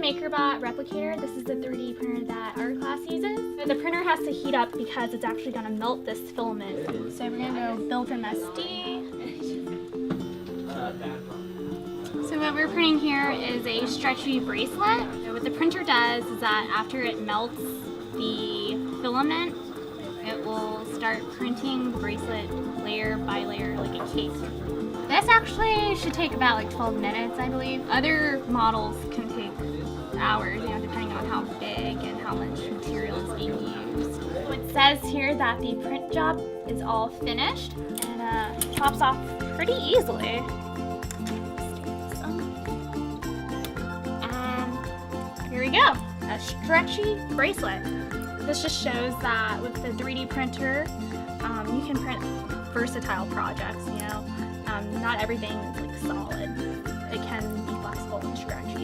MakerBot Replicator. This is the 3D printer that art class uses. The printer has to heat up because it's actually going to melt this filament. So we're going to go build an SD. So what we're printing here is a stretchy bracelet. So what the printer does is that after it melts the filament, it will start printing the bracelet layer by layer like a cake. This actually should take about like 12 minutes, I believe. Other models can take hours, depending on how big and how much material is being used. So it says here that the print job is all finished and chops off pretty easily. And here we go, a stretchy bracelet. This just shows that with the 3D printer, you can print versatile projects, not everything is like solid. It can be flexible and stretchy.